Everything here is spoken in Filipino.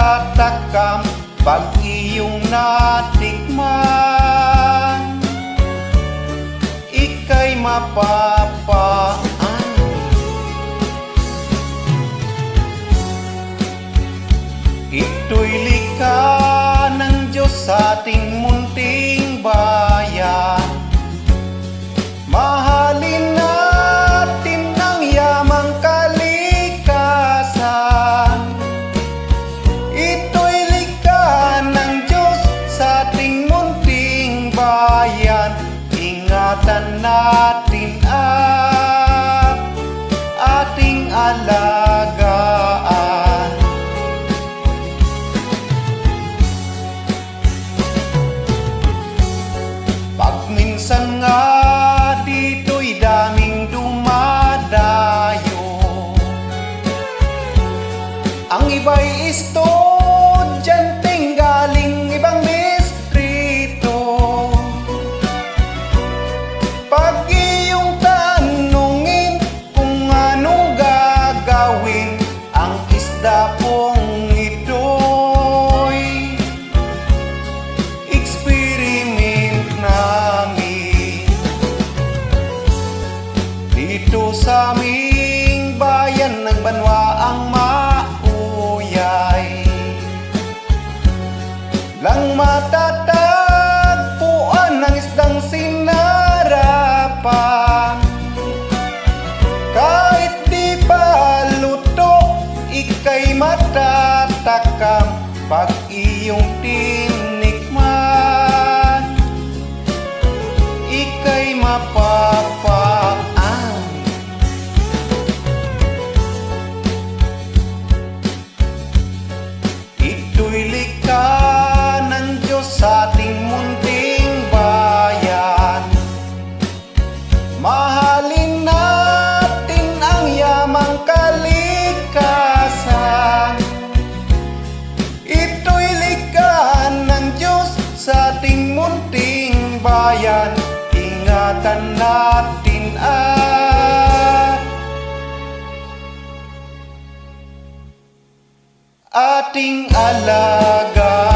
matatakam pag iyong natikman. Ika'y mapapaan. Ito'y likha ng Diyos sa ating munting bayan. Mahalin natin ang yamang kalikasan. Ito'y likha ng Diyos sa ating munting bayan. Ingatan natin at ating alagaan. Pag minsan nga dito'y daming dumadayo, ang iba'y estudyanteng galing ibang distrito. Pag iyong tanungin kung anong gagawin, ang isda pong ito'y experiment namin. Dito sa aming bayan ng Banwa ang mauyay, lang matatagpuan ng isdang sinarapan. Kahit di pa luto, ika'y matatakam pag iyong tinikman. Ika'y mapapaan. Ito'y likha ng Diyos sa ating munting bayan. Mahalin natin ang yamang kalikasan. Ito'y likha ng Diyos sa ating munting bayan. Ingatan natin at ating alaga.